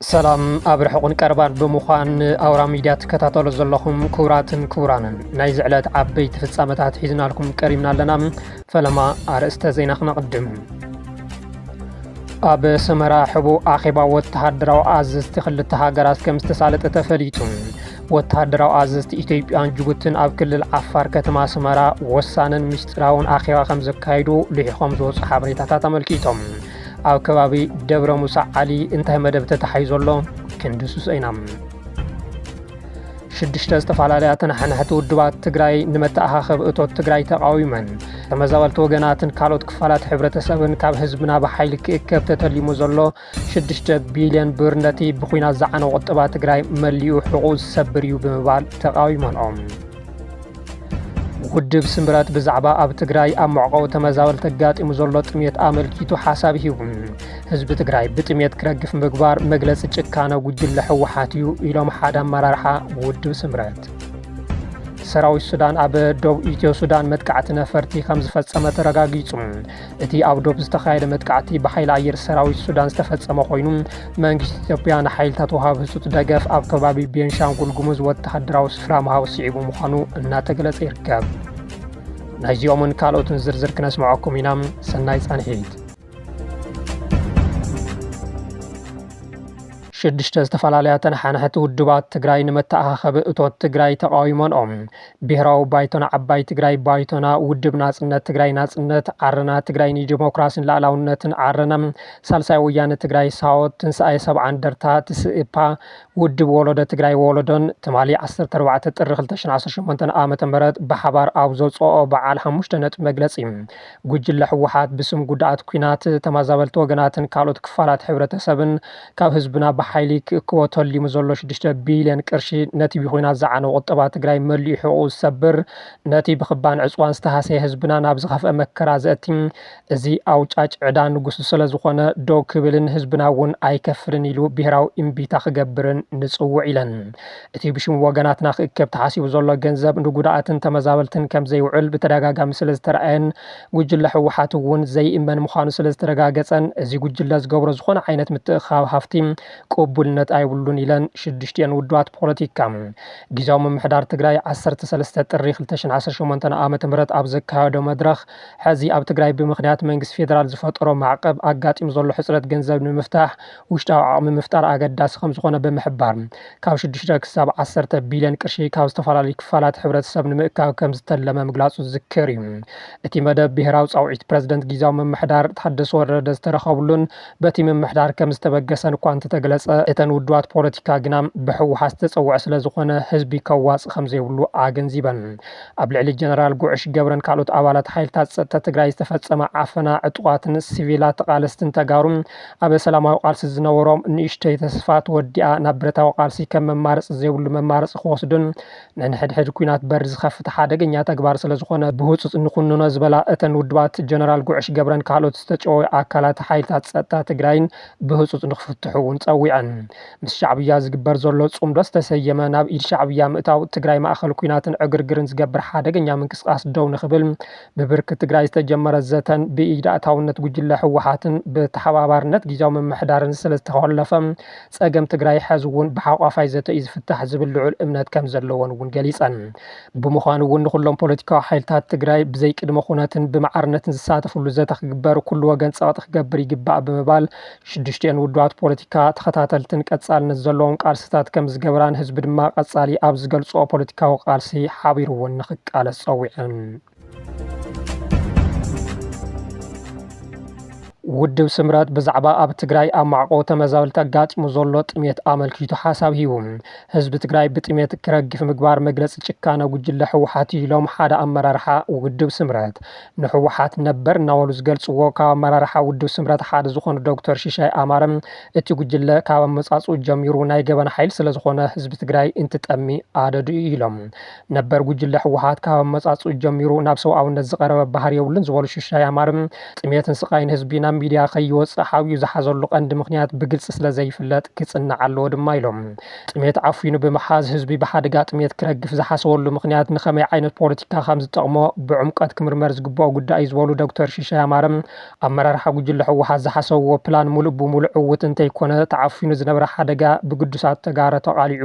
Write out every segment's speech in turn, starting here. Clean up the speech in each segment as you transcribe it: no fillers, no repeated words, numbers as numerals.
ሰላም ኣብ ርሑቕን ቀረባን ብምዃን ኣውራ ሚድያ ትከታተሉ ዘለኹም ክቡራትን ክቡራንን ናይ ዝዕለት ዓበይቲ ፍጻመታት ሒዝናልኩም ቀሪብና ኣለና። ፈለማ ኣርእስተ ዜና ክነቕድም። ኣብ ሰመራ ሕቡእ ኣኼባ ወተሃደራዊ ኣዘዝቲ ክልተ ሃገራት ከም ዝተሳለጠ ተፈሊጡ። ወተሃደራዊ ኣዘዝቲ ኢትዮጵያን ጅቡትን ኣብ ክልል ዓፋር ከተማ ሰመራ ወሳንን ምስጢራውን ኣኼባ ከም ዘካይዱ ልሒቖም ዝወፁ ሓበሬታታት ኣመልኪቶም። ኣብ ከባቢ ደብረ ሙሳ ዓሊ እንታይ መደብ ተታሒዙ ዘሎ ክንድስሶ ኢና። 6 ዝተፈላለያ ተናሕናሕቲ ውድባት ትግራይ ንመተኣኻኸብ እቶት ትግራይ ተቃዊመን። ተመዛበልቲ ወገናትን ካልኦት ክፋላት ሕብረተሰብን ካብ ህዝብና ብሓይሊ ክእከብ ተተሊሙ ዘሎ 6 ቢልዮን ብር ነቲ ብኩናት ዝዓነወ ቁጠባ ትግራይ መሊኡ ሕቑ ዝሰብር እዩ ብምባል ተቃዊመንኦም። ውድብ ስምረት ብዛዕባ ኣብ ትግራይ ኣብ መዕቆቡ ተመዛበልቲ ኣጋጢሙ ዘሎ ጥሜት ኣመልኪቱ ሓሳብ ሂቡ። ህዝቢ ትግራይ ብጥሜት ክረግፍ ምግባር መግለፂ ጭካነ ጉጅለ ሕወሓት እዩ ኢሎም ሓደ ኣመራርሓ ውድብ ስምረት። ሰራዊት ሱዳን ኣብ ደቡብ ኢትዮ ሱዳን መጥቃዕቲ ነፈርቲ ከም ዝፈጸመ ተረጋጊጹ። እቲ ኣብ ደቡብ ዝተኻየደ መጥቃዕቲ ብሓይሊ ኣየር ሰራዊት ሱዳን ዝተፈጸመ ኮይኑ መንግስቲ ኢትዮጵያ ንሓይልታት ወሃቢ ህፁፅ ደገፍ ኣብ ከባቢ ቤንሻንጉል ጉሙዝ ወተሃደራዊ ስፍራ ምሃብ ስዒቡ ምዃኑ እናተገለጸ ይርከብ። ናይዚኦምን ካልኦትን ዝርዝር ክነስምዐኩም ኢና። ሰናይ ጻንሒት። 6 ዝተፈላለያ ተናሕናሕቲ ውድባት ትግራይ ንመተኣኻኸቢ እቶት ትግራይ ተቃዊመንኦም። ብሄራዊ ባይቶና ዓባይ ትግራይ ባይቶና፣ ውድብ ናጽነት ትግራይ ናጽነት፣ ዓረና ትግራይ ንዲሞክራሲን ላዕላውነትን ዓረና፣ ሳልሳይ ወያነ ትግራይ ሳዎት፣ ትንሳኤ ሰብዓ እንደርታ ትስኢፓ፣ ውድብ ወለዶ ትግራይ ወለዶን ትማሊ 14 ጥሪ 2018 ዓ.ም ብሓባር ኣብ ዘውፅኦ በዓል 5 ነጥቢ መግለጺ ጉጅለ ሕወሓት ብስም ጉዳኣት ኩናት ተመዛበልቲ ወገናትን ካልኦት ክፋላት ሕብረተሰብን ካብ ህዝብና ሓይሊ ክእክቦ ተሊሙ ዘሎ 6 ቢልዮን ቅርሺ ነቲ ብኩናት ዝዓነወ ቁጠባ ትግራይ መሊኡ ሕቑ ዝሰብር ነቲ ብክባን ዕፅዋን ዝተሃሰየ ህዝብና ናብ ዝኸፍአ መከራ ዘእቲ እዚ ኣውጫጭ ዕዳ ንጉሱ ስለ ዝኾነ ዶ ክብልን ህዝብና እውን ኣይከፍልን ኢሉ ብሄራዊ እምቢታ ክገብርን ንጽውዕ ኢለን። እቲ ብሽም ወገናትና ክእከብ ተሓሲቡ ዘሎ ገንዘብ ንጉዳኣትን ተመዛበልትን ከም ዘይውዕል ብተደጋጋሚ ስለ ዝተረኣየን ጉጅለ ሕወሓት እውን ዘይእመን ምዃኑ ስለ ዝተረጋገፀን እዚ ጉጅለ ዝገብሮ ዝኾነ ዓይነት ምትእኽኻብ ሃፍቲ ቅቡልነት ኣይብሉን ኢለን 6 ውድባት ፖለቲካ ጊዜያዊ ምምሕዳር ትግራይ 13 ጥሪ 2018 ዓ.ም ኣብ ዘካየዶ መድረኽ ሕዚ ኣብ ትግራይ ብምኽንያት መንግስቲ ፌደራል ዝፈጠሮ ማዕቀብ ኣጋጢሙ ዘሎ ሕፅረት ገንዘብ ንምፍታሕ ውሽጣዊ ዓቕሚ ምፍጣር ኣገዳሲ ከም ዝኾነ ብምሕባር ካብ 6 ክሳብ 10 ቢልዮን ቅርሺ ካብ ዝተፈላለዩ ክፋላት ሕብረተሰብ ንምእካብ ከም ዝተለመ ምግላጹ ዝዝክር እዩ። እቲ መደብ ብሄራዊ ጻውዒት ፕረዚደንት ጊዜያዊ ምምሕዳር ታደሰ ወረደ ዝተረኸቡሉን በቲ ምምሕዳር ከም ዝተበገሰን እኳ እንተተገለጸ እተን ውድባት ፖለቲካ ግና ብሕወሓት ዝተፀውዐ ስለ ዝኾነ ህዝቢ ከዋፅእ ከም ዘይብሉ ኣገንዚበን። ኣብ ልዕሊ ጀነራል ጉዕሽ ገብረን ካልኦት ኣባላት ሓይልታት ፀጥታ ትግራይ ዝተፈጸመ ዓፈና ዕጡቓትን ሲቪላት ተቓለስትን ተጋሩን ኣብ ሰላማዊ ቃልሲ ዝነበሮም ንእሽተይ ተስፋ ተወዲኣ ናብ ብረታዊ ቃልሲ ከም መማረፂ ዘይብሉ መማረፂ ክወስዱን ንንሕድሕድ ኩናት በሪ ዝኸፍት ሓደገኛ ተግባር ስለ ዝኾነ ብህፁፅ ንኩንኖ ዝበላ እተን ውድባት ጀነራል ጉዕሽ ገብረን ካልኦት ዝተጨወዩ ኣካላት ሓይልታት ፀጥታ ትግራይን ብህፁፅ ንክፍትሑ እውን ፀዊዐን። ምስ ሻዕብያ ዝግበር ዘሎ ጽምዶ ዝተሰየመ ናብ ኢድ ሻዕብያ ምእታው ትግራይ ማእኸል ኩናትን ዕግርግርን ዝገብር ሓደገኛ ምንቅስቃስ ደው ንኽብል ብብርኪ ትግራይ ዝተጀመረ ዘተን ብኢድ ኣእታውነት ጉጅለ ሕወሓትን ብተሓባባርነት ጊዜያዊ ምምሕዳርን ስለ ዝተኸለፈ ፀገም ትግራይ ሕዚ እውን ብሓቋፋይ ዘተ እዩ ዝፍታሕ ዝብል ልዑል እምነት ከም ዘለዎን እውን ገሊፀን። ብምዃኑ እውን ንኩሎም ፖለቲካዊ ሓይልታት ትግራይ ብዘይ ቅድመ ኩነትን ብማዕርነትን ዝሳተፍሉ ዘተ ክግበር ኩሉ ወገን ፀቕጢ ክገብር ይግባእ ብምባል 6 ውድባት ፖለቲካ ተኸታተልትን ቀጻልነት ዘለዎም ቃልስታት ከም ዝገብራን ህዝቢ ድማ ቀጻሊ ኣብ ዝገልጾ ፖለቲካዊ ቃልሲ ሓቢሩ እውን ንኽቃለስ ፀዊዐን። ውድብ ስምረት ብዛዕባ ኣብ ትግራይ ኣብ ማዕቆቡ ተመዛበልቲ ኣጋጢሙ ዘሎ ጥሜት ኣመልኪቱ ሓሳብ ሂቡ። ህዝቢ ትግራይ ብጥሜት ክረግፍ ምግባር መግለፂ ጭካነ ጉጅለ ሕወሓት ኢሎም ሓደ ኣመራርሓ ውድብ ስምረት ንሕወሓት ነበር እናበሉ ዝገልጽዎ ካብ ኣመራርሓ ውድብ ስምረት ሓደ ዝኾኑ ዶክተር ሽሻይ ኣማረም እቲ ጉጅለ ካብ ኣመጻጽኡ ጀሚሩ ናይ ገበና ሓይል ስለ ዝኾነ ህዝቢ ትግራይ እንትጠሚ ኣደዱ ኢሎም ነበር ጉጅለ ሕወሓት ካብ ኣመጻጽኡ ጀሚሩ ናብ ሰብኣውነት ዝቐረበ ባህሪ የብሉን ዝበሉ ሽሻይ ኣማረም ጥሜትን ስቃይን ህዝቢ ናብ ሚድያ ከይወፅእ ሓብዩ ዝሓዘሉ ቀንዲ ምክንያት ብግልፂ ስለ ዘይፍለጥ ክጽናዕ ኣለዎ ድማ ኢሎም ጥሜት ዓፊኑ ብምሓዝ ህዝቢ ብሓደጋ ጥሜት ክረግፍ ዝሓሰበሉ ምክንያት ንኸመይ ዓይነት ፖለቲካ ከም ዝጠቕሞ ብዕምቀት ክምርመር ዝግብኦ ጉዳይ ዝበሉ ዶክተር ሽሻይ ኣማረም ኣመራርሓ ጉጅለ ሕወሓት ዝሓሰብዎ ፕላን ሙሉእ ብሙሉእ ዕውት እንተይኮነ ተዓፊኑ ዝነበረ ሓደጋ ብግዱሳት ተጋረ ተቃሊዑ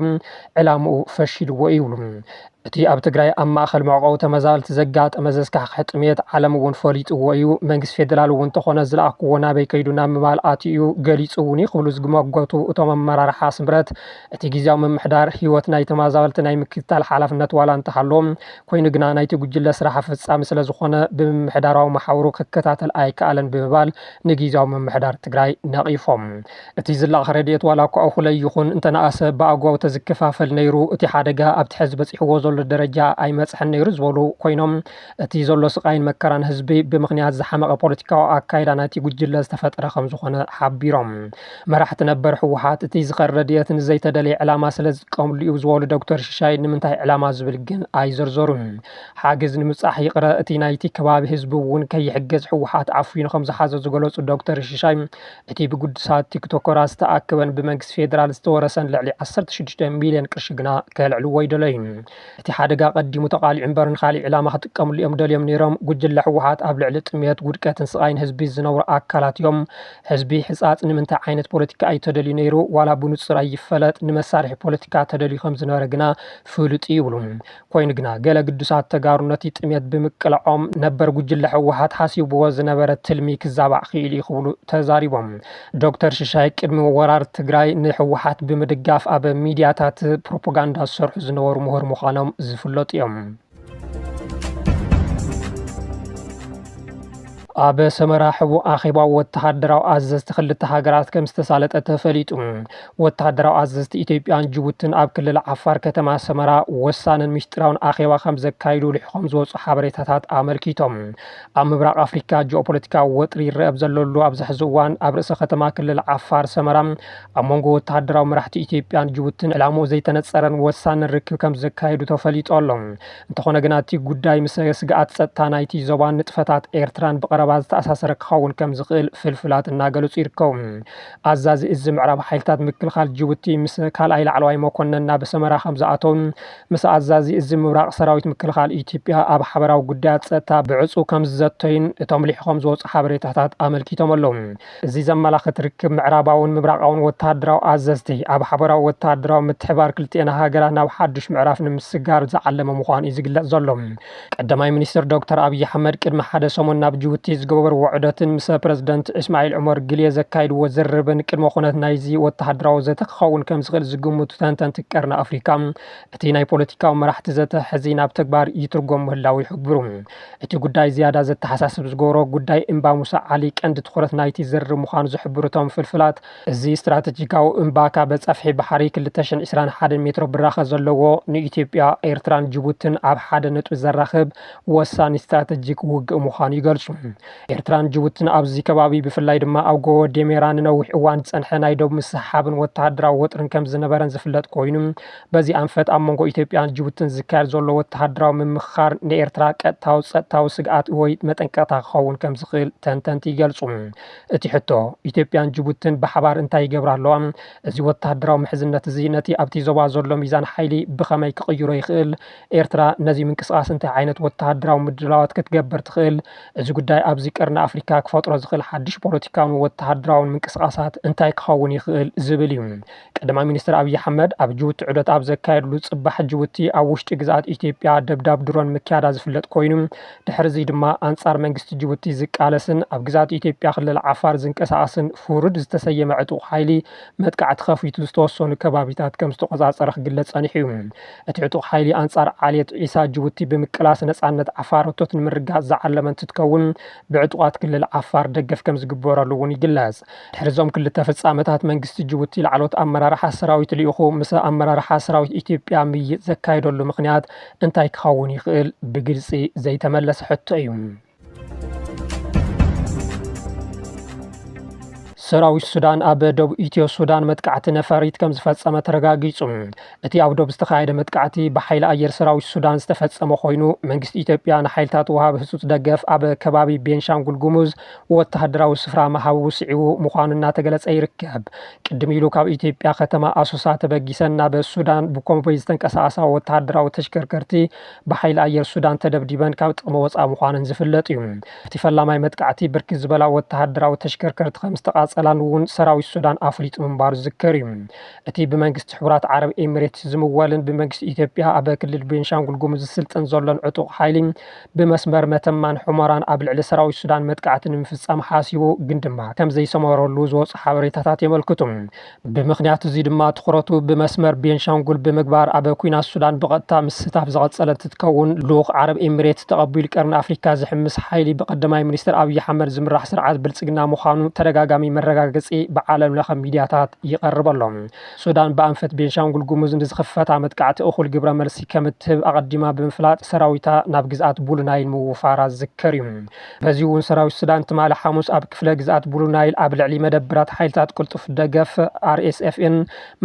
ዕላምኡ ፈሺልዎ ይብሉ እቲ ኣብ ትግራይ ኣብ ማእኸል መዕቆዊ ተመዛበልቲ ዘጋጠመ ዘስካሕክሕ ጥሜት ዓለም እውን ፈሊጥዎ እዩ መንግስቲ ፌደራል እውን ተኾነ ዝለኣክዎ ናበይ ከይዱ ናብ ምባል ኣትዩ ገሊፁ እውን ክብሉ ዝግመገቱ እቶም ኣመራርሓ ስምረት እቲ ግዜያዊ ምምሕዳር ሂወት ናይ ተመዛበልቲ ናይ ምክትታል ሓላፍነት ዋላ እንተሃለዎም ኮይኑ ግና ናይቲ ጉጅለ ስራሕ ፍጻሜ ስለ ዝኾነ ብምምሕዳራዊ ማሕበሩ ክከታተል ኣይከኣለን ብምባል ንግዜያዊ ምምሕዳር ትግራይ ነቒፎም እቲ ዝላቕ ረድኤት ዋላ እኳ እኹለ ይኹን እንተነኣሰ ብኣግባቡ ተዝከፋፈል ነይሩ እቲ ሓደጋ ኣብቲ ሕዚ በፂሕዎ ዘሎ ደረጃ ኣይመጽሐን ነይሩ ዝበሉ ኮይኖም እቲ ዘሎ ስቃይን መከራን ህዝቢ ብምክንያት ዝሓመቐ ፖለቲካዊ ኣካይዳ ናይቲ ጉጅለ ዝተፈጠረ ከም ዝኾነ ሓቢሮም መራሕቲ ነበር ሕወሓት እቲ ዝኸር ረድኤት ንዘይተደለየ ዕላማ ስለ ዝጥቀምሉ እዩ ዝበሉ ዶክተር ሽሻይ ንምንታይ ዕላማ ዝብል ግን ኣይዘርዘሩን ሓገዝ ንምብጻሕ ይቕረ እቲ ናይቲ ከባቢ ህዝቢ እውን ከይሕገዝ ሕወሓት ዓፊኑ ከም ዝሓዘ ዝገለጹ ዶክተር ሽሻይ እቲ ብጉዱሳት ቲክቶከራት ዝተኣከበን ብመንግስቲ ፌደራል ዝተወረሰን ልዕሊ 16 ሚልዮን ቅርሺ ግና ከልዕልዎ ይደለዩ እቲ ሓደጋ ቀዲሙ ተቃሊዑ እምበርን ካልእ ዕላማ ክጥቀምሉ እዮም ደልዮም ነይሮም ጉጅለ ሕወሓት ኣብ ልዕሊ ጥሜት ውድቀትን ስቃይን ህዝቢ ዝነብሩ ኣካላት እዮም ህዝቢ ሕጻጽ ንምንታይ ዓይነት ፖለቲካ ኣይተደልዩ ነይሩ ዋላ ብንጹር ኣይፈለጥ ንመሳርሒ ፖለቲካ ተደልዩ ከም ዝነበረ ግና ፍሉጥ ይብሉ ኮይኑ ግና ገለ ግዱሳት ተጋሩ ነቲ ጥሜት ብምቅልዖም ነበር ጉጅለ ሕወሓት ሓሲብዎ ዝነበረ ትልሚ ክዛባዕ ክኢሉ ይኽብሉ ተዛሪቦም ዶክተር ሽሻይ ቅድሚ ወራር ትግራይ ንሕወሓት ብምድጋፍ ኣብ ሚድያታት ፕሮፓጋንዳ ዝሰርሑ ዝነበሩ ምሁር ምዃኖም ዝፍለጡ እዮም ኣብ ሰመራ ሕቡእ ኣኼባ ወተሃደራዊ ኣዘዝቲ ክልተ ሃገራት ከም ዝተሳለጠ ተፈሊጡ ወተሃደራዊ ኣዘዝቲ ኢትዮጵያን ጅቡትን ኣብ ክልል ዓፋር ከተማ ሰመራ ወሳንን ምስጢራውን ኣኼባ ከም ዘካይዱ ልሕኾም ዝወፁ ሓበሬታታት ኣመልኪቶም ኣብ ምብራቅ ኣፍሪካ ጂኦፖለቲካዊ ወጥሪ ይረአ ዘለሉ ኣብዚ ሕዚ እዋን ኣብ ርእሰ ከተማ ክልል ዓፋር ሰመራ ኣብ መንጎ ወተሃደራዊ መራሕቲ ኢትዮጵያን ጅቡትን ዕላምኡ ዘይተነፀረን ወሳንን ርክብ ከም ዘካይዱ ተፈሊጡ ኣሎ እንተኾነ ግና እቲ ጉዳይ ምስ ስግኣት ፀጥታ ናይቲ ዞባን ንጥፈታት ኤርትራን ብቀረባ ዝተኣሳሰረ ክኸውን ከም ዝኽእል ፍልፍላት እናገለጹ ይርከቡ ኣዛዚ እዚ ምዕራብ ሓይልታት ምክልኻል ጅቡቲ ምስ ካልኣይ ላዕለዋይ መኮነን ናብ ሰመራ ከም ዝኣተው ምስ ኣዛዚ እዚ ምብራቅ ሰራዊት ምክልኻል ኢትዮጵያ ኣብ ሓበራዊ ጉዳያት ፀጥታ ብዕፁ ከም ዝዘተዩን እቶም ልሕኾም ዝወፁ ሓበሬታታት ኣመልኪቶም ኣለዉ እዚ ዘመላኽት ርክብ ምዕራባውን ምብራቃውን ወተሃደራዊ ኣዘዝቲ ኣብ ሓበራዊ ወተሃደራዊ ምትሕባር ክልቲአን ሃገራት ናብ ሓዱሽ ምዕራፍ ንምስጋር ዝዓለመ ምዃኑ እዩ ዝግለጽ ዘሎ ቀዳማይ ሚኒስትር ዶክተር ኣብይ ኣሕመድ ቅድሚ ሓደ ሰሙን ናብ ጅቡቲ ዝገበሩ ውዕደትን ምስ ፕረዚደንት እስማኤል ዑመር ግልየ ዘካይድዎ ዝርርብን ቅድሚ ኩነት ናይዚ ወተሃደራዊ ዘተ ክኸውን ከም ዝኽእል ዝግምቱ ተንተንቲ ቀርኒ ኣፍሪካ እቲ ናይ ፖለቲካዊ መራሕቲ ዘተ ሕዚ ናብ ተግባር ይትርጎም ምህላው ይሕብሩ እቲ ጉዳይ ዝያዳ ዘተሓሳስብ ዝገብሮ ጉዳይ እምባ ሙሳ ዓሊ ቀንዲ ትኹረት ናይቲ ዝርርብ ምዃኑ ዝሕብሩ እቶም ፍልፍላት እዚ ስትራቴጂካዊ እምባካ በፀፍሒ ባሕሪ 221 ሜትሮ ብራኸ ዘለዎ ንኢትዮጵያ ኤርትራን ጅቡትን ኣብ ሓደ ነጥቢ ዘራኽብ ወሳኒ ስትራቴጂክ ውግእ ምዃኑ ይገልጹ ኤርትራን ጅቡትን ኣብዚ ከባቢ ብፍላይ ድማ ኣብ ጎቦ ዴሜራ ንነዊሕ እዋን ዝጸንሐ ናይ ደቡብ ምስሓብን ወተሃደራዊ ወጥርን ከም ዝነበረን ዝፍለጥ ኮይኑ በዚ ኣንፈት ኣብ መንጎ ኢትዮጵያን ጅቡትን ዝካየድ ዘሎ ወተሃደራዊ ምምኽኻር ንኤርትራ ቀጥታዊ ፀጥታዊ ስግኣት ወይ መጠንቀቕታ ክኸውን ከም ዝኽእል ተንተንቲ ይገልጹ እቲ ሕቶ ኢትዮጵያን ጅቡትን ብሓባር እንታይ ይገብራ ኣለዋ እዚ ወተሃደራዊ ምሕዝነት እዚ ነቲ ኣብቲ ዞባ ዘሎ ሚዛን ሓይሊ ብኸመይ ክቕይሮ ይኽእል ኤርትራ ነዚ ምንቅስቓስ እንታይ ዓይነት ወተሃደራዊ ምድላዋት ክትገበር ትኽእል እዚ ጉዳይ ኣብዚ ቀርኒ ኣፍሪካ ክፈጥሮ ዝኽእል ሓድሽ ፖለቲካውን ወተሃደራውን ምንቅስቓሳት እንታይ ክኸውን ይኽእል ዝብል እዩ ቀዳማይ ሚኒስትር ኣብይ ኣሕመድ ኣብ ጅቡቲ ዑደት ኣብ ዘካየድሉ ጽባሕ ጅቡቲ ኣብ ውሽጢ ግዛት ኢትዮጵያ ደብዳብ ድሮን ምክያዳ ዝፍለጥ ኮይኑ ድሕሪ እዚ ድማ ኣንጻር መንግስቲ ጅቡቲ ዝቃለስን ኣብ ግዛት ኢትዮጵያ ክልል ዓፋር ዝንቀሳቐስን ፍሩድ ዝተሰየመ ዕጡቕ ሓይሊ መጥቃዕቲ ከፊቱ ዝተወሰኑ ከባቢታት ከም ዝተቆጻጸረ ክግለጽ ጸኒሑ እዩ እቲ ዕጡቕ ሓይሊ ኣንጻር ዓልየት ዒሳ ጅቡቲ ብምቅላስ ነጻነት ዓፋር እቶት ንምርጋጽ ዝዓለመ እንትትከውን ብዕጡቃት ክልል ዓፋር ደገፍ ከም ዝግበረሉ እውን ይግለጽ ድሕሪዞም ክልተ ፍጻመታት መንግስቲ ጅቡቲ ላዕሎት ኣመራርሓ ሰራዊት ልኢኹ ምስ ኣመራርሓ ሰራዊት ኢትዮጵያ ምይጥ ዘካይደሉ ምክንያት እንታይ ክኸውን ይኽእል ብግልጺ ዘይተመለሰ ሕቶ እዩ ሰራዊት ሱዳን ኣብ ደቡብ ኢትዮ ሱዳን መጥቃዕቲ ነፈሪት ከም ዝፈጸመ ተረጋጊጹ። እቲ ኣብ ደቡብ ዝተኻየደ መጥቃዕቲ ብሓይሊ ኣየር ሰራዊት ሱዳን ዝተፈጸመ ኮይኑ መንግስቲ ኢትዮጵያ ንሓይልታት ወሃቢ ህጹጽ ደገፍ ኣብ ከባቢ ቤንሻንጉል ጉሙዝ ወተሃደራዊ ስፍራ መሃቡ ውስዒቡ ምዃኑ እናተገለጸ ይርከብ። ቅድም ኢሉ ካብ ኢትዮጵያ ከተማ ኣሶሳ ተበጊሰን ናብ ሱዳን ብኮንቮይ ዝተንቀሳቐሳ ወተሃደራዊ ተሽከርከርቲ ብሓይሊ ኣየር ሱዳን ተደብዲበን ካብ ጥቕሚ ወፃኢ ምዃነን ዝፍለጥ እዩ። እቲ ፈላማይ መጥቃዕቲ ብርክት ዝበላ ወተሃደራዊ ተሽከርከርቲ ከም ዝተቃጸላን እውን ሰራዊት ሱዳን ኣፍሊጡ ምንባሩ ዝዝከር እዩ። እቲ ብመንግስቲ ሕቡራት ዓረብ ኤሚሬትስ ዝምወልን ብመንግስቲ ኢትዮጵያ ኣብ ክልል ቤንሻንጉል ጉሙዝ ዝስልጥን ዘሎን ዕጡቕ ሓይሊ ብመስመር መተማን ሑመራን ኣብ ልዕሊ ሰራዊት ሱዳን መጥቃዕቲ ንምፍጻም ሓሲቡ ግን ድማ ከም ዘይሰመረሉ ዝወፁ ሓበሬታታት የመልክቱ። ብምክንያት እዚ ድማ ትኩረቱ ብመስመር ቤንሻንጉል ብምግባር ኣብ ኩናት ሱዳን ብቐጥታ ምስታፍ ዝቐጸለ እንትትከውን ልኡኽ ዓረብ ኤሚሬትስ ተቐቢሉ ቀርኒ ኣፍሪካ ዝሕምስ ሓይሊ ብቀዳማይ ሚኒስትር ኣብይ ኣሕመድ ዝምራሕ ስርዓት ብልጽግና ምዃኑ ተደጋጋሚ መረጋገጺ ብዓለም ለኸ ሚድያታት ይቐርበሎም። ሱዳን ብኣንፈት ቤንሻንጉል ጉሙዝ ንዝኽፈታ መጥቃዕቲ እኹል ግብረ መልሲ ከም እትህብ ኣቐዲማ ብምፍላጥ ሰራዊታ ናብ ግዝኣት ቡሉ ናይል ምውፋራ ዝዝከር እዩ። በዚ እውን ሰራዊት ሱዳን ትማሊ ሐሙስ ኣብ ክፍለ ግዝኣት ቡሉ ናይል ኣብ ልዕሊ መደብራት ሓይልታት ቅልጡፍ ደገፍ RSFን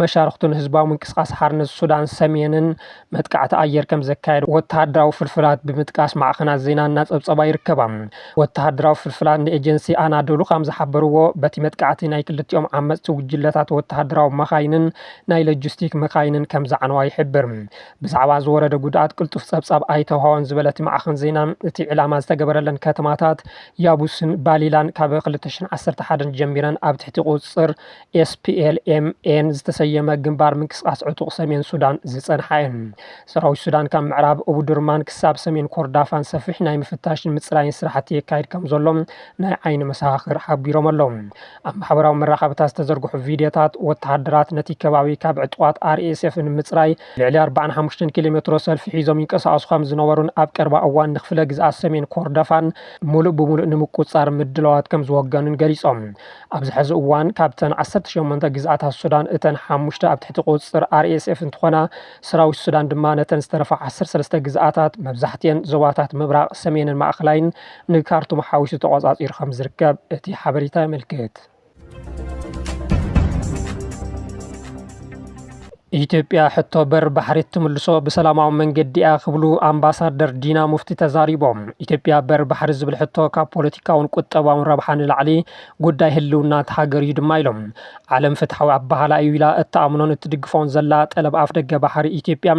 መሻርክቱን ህዝባዊ ምንቅስቃስ ሓርነት ሱዳን ሰሜንን መጥቃዕቲ ኣየር ከም ዘካየድ ወተሃደራዊ ፍልፍላት ብምጥቃስ ማዕኸናት ዜና እናፀብፀባ ይርከባ። ወተሃደራዊ ፍልፍላት ንኤጀንሲ ኣናዶሉ ከም ዝሓበርዎ በቲ መጥቃዕቲ ናይ ክልቲኦም ዓመፅቲ ውጅለታት ወተሃደራዊ መኻይንን ናይ ሎጂስቲክ መኻይንን ከም ዘዓነዋ ይሕብር። ብዛዕባ ዝወረደ ጉድኣት ቅልጡፍ ፀብጻብ ኣይተውሃቦን ዝበለት ማዕኸን ዜና እቲ ዕላማ ዝተገበረለን ከተማታት ያቡስን ባሊላን ካብ 2011 ጀሚረን ኣብ ትሕቲ ቁፅር SPLM-N ዝተሰየመ ግንባር ምንቅስቃስ ዕጡቕ ሰሜን ሱዳን ዝጸንሓ እየን። ሰራዊት ሱዳን ካብ ምዕራብ ኦቡድርማን ክሳብ ሰሜን ኮርዳፋን ሰፊሕ ናይ ምፍታሽን ምጽራይን ስራሕቲ የካይድ ከም ዘሎም ናይ ዓይኒ መሰኻኽር ሓቢሮም ኣለዉ። ኣብ ማሕበራዊ መራኸቢታት ዝተዘርግሑ ቪድዮታት ወተሃደራት ነቲ ከባቢ ካብ ዕጡቓት RSF ንምጽራይ ልዕሊ 45 ኪሎ ሜትሮ ሰልፊ ሒዞም ይንቀሳቐሱ ከም ዝነበሩን ኣብ ቀረባ እዋን ንኽፍለ ግዝኣት ሰሜን ኮርዳፋን ሙሉእ ብምሉእ ንምቁጻር ምድለዋት ከም ዝወገኑን ገሊጾም። ኣብዚ ሕዚ እዋን ካብተን 18 ግዝኣታት ሱዳን እተን 5 ኣብ ትሕቲ ቁፅር RSF እንትኾና ሰራዊት ሱዳን ድማ ነተን ዝተረፋ 13 ግዝኣታት መብዛሕትአን ዞባታት ምብራቕ ሰሜንን ማእኸላይን ንካርቱም ሓዊሱ ተቆጻጺሩ ከም ዝርከብ እቲ ሓበሬታ የመልክት። ኢትዮጵያ ሕቶ በር ባሕሪ ትምልሶ ብሰላማዊ መንገዲ እያ ክብሉ ኣምባሳደር ዲና ሙፍቲ ተዛሪቦም። ኢትዮጵያ በር ባሕሪ ዝብል ሕቶ ካብ ፖለቲካውን ቁጠባውን ረብሓ ንላዕሊ ጉዳይ ህልውና ተሃገር እዩ ድማ ኢሎም። ዓለም ፍትሓዊ ኣባሃላ እዩ ኢላ እተኣምኖን እትድግፎን ዘላ ጠለብ ኣፍ ደገ ባሕሪ ኢትዮጵያ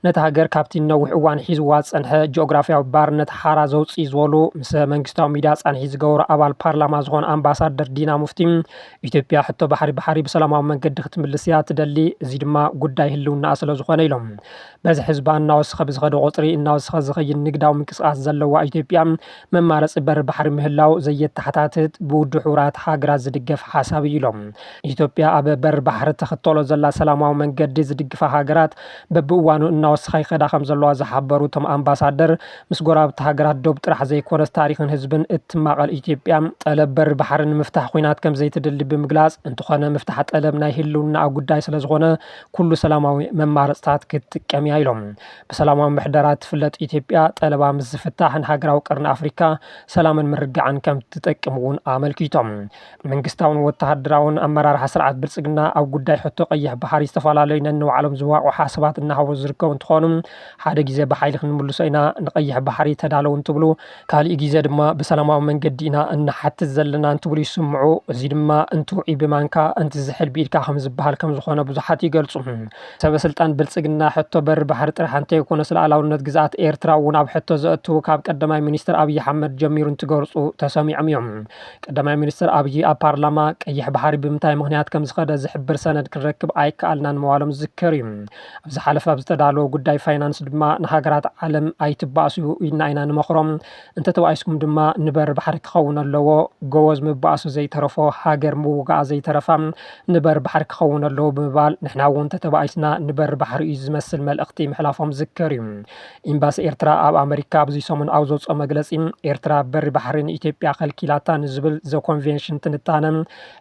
ነቲ ሃገር ካብቲ ነዊሕ እዋን ሒዝዋ ዝፀንሐ ጂኦግራፊያዊ ባርነት ሓራ ዘውፅእ ዝበሉ ምስ መንግስታዊ ሚድያ ጻንሒ ዝገበሩ ኣባል ፓርላማ ዝኾነ ኣምባሳደር ዲና ሙፍቲ ኢትዮጵያ ሕቶ ባሕሪ ብሰላማዊ መንገዲ ክትምልስ እያ ትደሊ፣ እዚ ድማ ጉዳይ ህልውና ስለ ዝኾነ ኢሎም። በዚ ህዝባ እናወስኸ ብዝኸደ ቁፅሪ እናወስኸ ዝኸይድ ንግዳዊ ምንቅስቃስ ዘለዋ ኢትዮጵያ መማረፂ በር ባሕሪ ምህላው ዘየተሓታትት ብውድብ ሕቡራት ሃገራት ዝድገፍ ሓሳብ እዩ ኢሎም። ኢትዮጵያ ኣብ በር ባሕሪ ተኽተሎ ዘላ ሰላማዊ መንገዲ ዝድግፋ ሃገራት በብእዋኑ እናወስኻ ይኸዳ ከም ዘለዋ ዝሓበሩ እቶም ኣምባሳደር ምስ ጎረቤት ሃገራት ደቡብ ጥራሕ ዘይኮነስ ታሪክን ህዝብን እትማቐል ኢትዮጵያ ጠለብ በር ባሕሪ ንምፍታሕ ኩናት ከም ዘይትድሊ ብምግላጽ እንትኾነ ምፍታሕ ጠለብ ናይ ህልውና ጉዳይ ስለ ዝኾነ ኩሉ ሰላማዊ መማረፅታት ክትጥቀም እያ ኢሎም። ብሰላማዊ ምሕደራት ትፍለጥ ኢትዮጵያ ጠለባ ምስ ዝፍታሕ ንሃገራዊ ቀርኒ ኣፍሪካ ሰላምን ምርግዓን ከም ትጠቅም እውን ኣመልኪቶም። መንግስታውን ወተሃደራውን ኣመራርሓ ስርዓት ብልጽግና ኣብ ጉዳይ ሕቶ ቀይሕ ባሕሪ ዝተፈላለዩ ነንባዕሎም ዝዋቅዑ ሓሳባት እናሃቡ ዝርከቡ እንትኾኑ ሓደ ግዜ ብሓይሊ ክንምልሶ ኢና ንቀይሕ ባሕሪ ተዳለዉ እንትብሉ፣ ካሊእ ግዜ ድማ ብሰላማዊ መንገዲ ኢና እናሓትት ዘለና እንትብሉ ይስምዑ። እዚ ድማ እንትውዒ ብማንካ እንቲ ዝሕል ብኢድካ ከም ዝበሃል ከም ዝኾነ ብዙሓት ይገልጹ። ሰበስልጣን ብልጽግና ሕቶ በር ባሕሪ ጥራሕ እንተይኮነ ስለኣላውነት ግዝኣት ኤርትራ እውን ኣብ ሕቶ ዘእትዉ ካብ ቀዳማይ ሚኒስትር ኣብይ ኣሕመድ ጀሚሩ እንትገርጹ ተሰሚዖም እዮም። ቀዳማይ ሚኒስትር ኣብይ ኣብ ፓርላማ ቀይሕ ባሕሪ ብምንታይ ምክንያት ከም ዝኸደ ዝሕብር ሰነድ ክንረክብ ኣይከኣልናን ምባሎም ዝዝከር እዩ። ኣብ ዝሓለፈ ኣብ ዝተዳለወ ጉዳይ ፋይናንስ ድማ ንሃገራት ዓለም ኣይትባእሱ ኢልና ኢና ንመኽሮም፣ እንተተባኢስኩም ድማ ንበር ባሕሪ ክኸውን ኣለዎ፣ ጎወዝ ምባእሱ ዘይተረፎ ሃገር ምውጋኣ ዘይተረፋ ንበር ባሕሪ ክኸውን ኣለዎ ብምባል ንሕና እውን ተባይስና ንበር ባሕሪ እዩ ዝመስል መልእኽቲ ምሕላፎም ዝከር እዩ ኤምባሲ ኤርትራ ኣብ ኣሜሪካ ኣብዚ ሰሙን ኣብ ዘውፅኦ መግለፂ ኤርትራ በሪ ባሕሪ ንኢትዮጵያ ከልኪላታ ንዝብል ዘ ኮንቬንሽን ትንታነ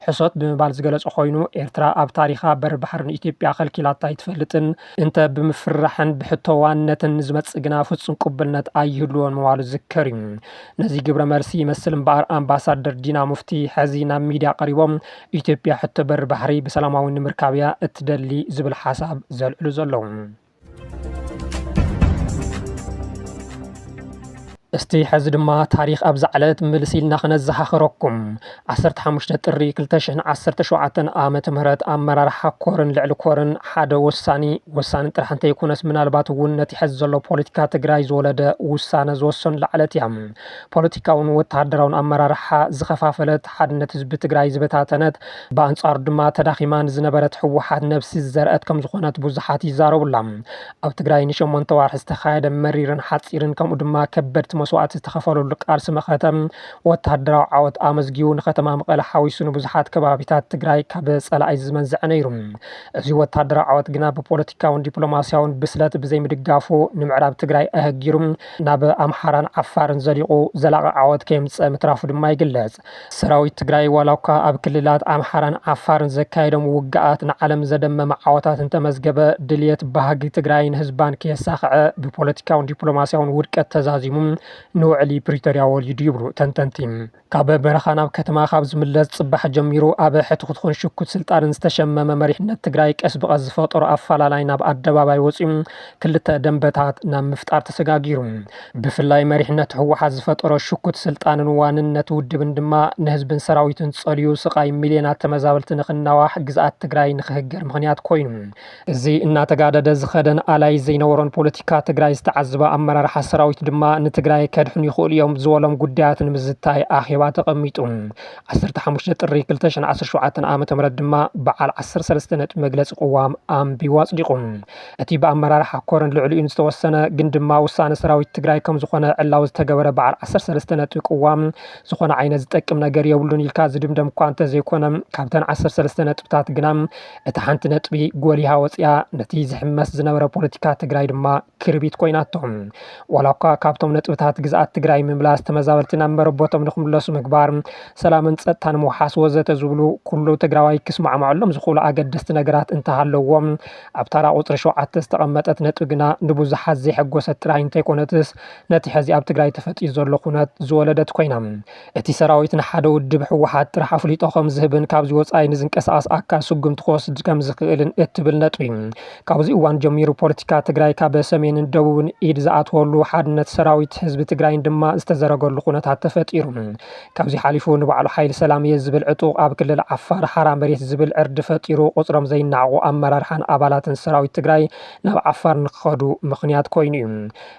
ሕሶት ብምባል ዝገለጸ ኮይኑ ኤርትራ ኣብ ታሪኻ በሪ ባሕሪ ንኢትዮጵያ ከልኪላታ ይትፈልጥን እንተ ብምፍራሕን ብሕቶዋነትን ዝመጽእ ግና ፍጹም ቅቡልነት ኣይህልዎን ምባሉ ዝከር እዩ ነዚ ግብረ መልሲ ይመስል እምበኣር ኣምባሳደር ዲና ሙፍቲ ሕዚ ናብ ሚድያ ቀሪቦም ኢትዮጵያ ሕቶ በሪ ባሕሪ ብሰላማዊ ንምርካብ እያ እትደሊ ዝብል ሓሳብ ዘልዕሉ ዘለዉ እስቲ ሕዚ ድማ ታሪክ ኣብ ዛዕለት ምልሲልና ክነዘኻኽረኩም 15 ጥሪ 2017 ዓመተ ምህረት ኣመራርሓ ኮርን ልዕሊ ኮርን ሓደ ወሳኒ ጥራሕ እንተይኮነስ ምናልባት እውን ነቲ ሕዚ ዘሎ ፖለቲካ ትግራይ ዝወለደ ውሳነ ዝወሰኑ ላዕለት እያ ፖለቲካውን ወተሃደራውን ኣመራርሓ ዝኸፋፈለት ሓድነት ህዝቢ ትግራይ ዝበታተነት ብኣንጻሩ ድማ ተዳኺማን ዝነበረት ህወሓት ነብሲ ዘርአት ከም ዝኾነት ብዙሓት ይዛረቡላ ኣብ ትግራይ ን8 ወርሒ ዝተኻየደ መሪርን ሓፂርን ከምኡ ድማ ከበድቲ መስዋዕት ዝተኸፈለሉ ቃልሲ መኸተም ወተሃደራዊ ዓወት ኣመዝጊቡ ንከተማ መቐለ ሓዊሱ ንብዙሓት ከባቢታት ትግራይ ካብ ጸላኢ ዝመንዝዕ ነይሩ እዚ ወተሃደራዊ ዓወት ግና ብፖለቲካውን ዲፕሎማስያውን ብስለት ብዘይምድጋፉ ንምዕራብ ትግራይ ኣህጊሩ ናብ ኣምሓራን ዓፋርን ዘሊቑ ዘላቒ ዓወት ከየምፅእ ምትራፉ ድማ ይግለጽ ሰራዊት ትግራይ ዋላ እኳ ኣብ ክልላት ኣምሓራን ዓፋርን ዘካየዶም ውግኣት ንዓለም ዘደመመ ዓወታት እንተመዝገበ ድልየት ባህጊ ትግራይን ህዝባን ከየሳኽዐ ብፖለቲካውን ዲፕሎማስያውን ውድቀት ተዛዚሙ ንውዕሊ ፕሪቶሪያ ወሊዱ ይብሉ ተንተንቲ ካብ በረኻ ናብ ከተማ ካብ ዝምለስ ጽባሕ ጀሚሩ ኣብ ሕትኹትኩን ሽኩት ስልጣንን ዝተሸመመ መሪሕነት ትግራይ ቀስ ብቐስ ዝፈጠሮ ኣፈላላይ ናብ ኣደባባይ ወፂኡ ክልተ ደንበታት ናብ ምፍጣር ተሰጋጊሩ ብፍላይ መሪሕነት ህወሓት ዝፈጠሮ ሽኩት ስልጣንን ዋንነት ውድብን ድማ ንህዝብን ሰራዊትን ጸልዩ ስቃይ ሚልዮናት ተመዛበልቲ ንኽናዋሕ ግዝኣት ትግራይ ንኽህገር ምኽንያት ኮይኑ እዚ እናተጋደደ ዝኸደን ኣላይ ዘይነበሮን ፖለቲካ ትግራይ ዝተዓዝበ ኣመራርሓ ሰራዊት ድማ ንትግራይ ከድሕኑ ይኽእሉ እዮም ዝበሎም ጉዳያት ንምዝታይ ኣኼባ ተቐሚጡ 15 ጥሪ 2017 ዓመተ ምህረት ድማ በዓል 13 ነጥቢ መግለፂ ቅዋም ኣንቢቡ ኣጽዲቑ እቲ ብኣመራርሓ ኮርን ልዕሊኡን ዝተወሰነ ግን ድማ ውሳነ ሰራዊት ትግራይ ከም ዝኾነ ዕላው ዝተገበረ በዓል 13 ነጥቢ ቅዋም ዝኾነ ዓይነት ዝጠቅም ነገር የብሉን ኢልካ ዝድምደም እኳ እንተዘይኮነ ካብተን 13 ነጥብታት ግና እቲ ሓንቲ ነጥቢ ጎሊሃ ወፂያ ነቲ ዝሕመስ ዝነበረ ፖለቲካ ትግራይ ድማ ክርቢት ኮይናቶም ዋላ እኳ ካብቶም ነጥብታት ግዝኣት ትግራይ ምምላስ ተመዛበልቲ ናብ መረቦቶም ንኽምለሱ ምግባር ሰላምን ጸጥታን ምውሓስ ወዘተ ዝብሉ ኩሉ ትግራዋይ ክስማዕምዐሎም ዝኽእሉ ኣገደስቲ ነገራት እንተሃለዎም ኣብ ታራ ቁፅሪ 7 ዝተቐመጠት ነጥቢ ግና ንብዙሓት ዘይሐጎሰት ጥራይ እንተይኮነትስ ነቲ ሕዚ ኣብ ትግራይ ተፈጢሩ ዘሎ ኩነት ዝወለደት ኮይና እቲ ሰራዊት ንሓደ ውድብ ህወሓት ጥራሕ ኣፍሊጦ ከም ዝህብን ካብዚ ወፃኢ ንዝንቀሳቐስ ኣካል ስጉምቲ ክወስድ ከም ዝኽእልን እትብል ነጥቢ ካብዚ እዋን ጀሚሩ ፖለቲካ ትግራይ ካብ ሰሜንን ደቡብን ኢድ ዝኣትወሉ ሓድነት ሰራዊት ህዝቢ ትግራይ ድማ ዝተዘረገሉ ኩነታት ተፈጢሩ ካብዚ ሓሊፉ ንባዕሉ ሓይሊ ሰላም እየ ዝብል ዕጡቕ ኣብ ክልል ዓፋር ሓራ መሬት ዝብል ዕርዲ ፈጢሩ ቁፅሮም ዘይናዕቑ ኣመራርሓን ኣባላትን ሰራዊት ትግራይ ናብ ዓፋር ንክኸዱ ምኽንያት ኮይኑ እዩ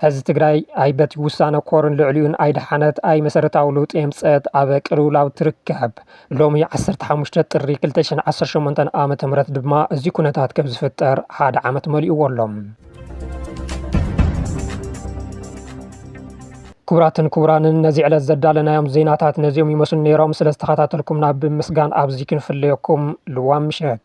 ህዝቢ ትግራይ ኣይበት ውሳነ ኮርን ልዕሊኡን ኣይድሓነት ኣይ መሰረታዊ ለውጢ የምፅአት ኣብ ቅልውላው ትርከብ ሎሚ 15 ጥሪ 2018 ዓመተ ምህረት ድማ እዚ ኩነታት ከም ዝፍጠር ሓደ ዓመት መሊእዎ ኣሎም ክቡራትን ክቡራንን ነዚ ዕለት ዘዳለናዮም ዜናታት ነዚኦም ይመስሉ ነይሮም ስለዝተኸታተልኩምና ብምስጋን ኣብዚ ክንፍለየኩም ልዋም ምሸት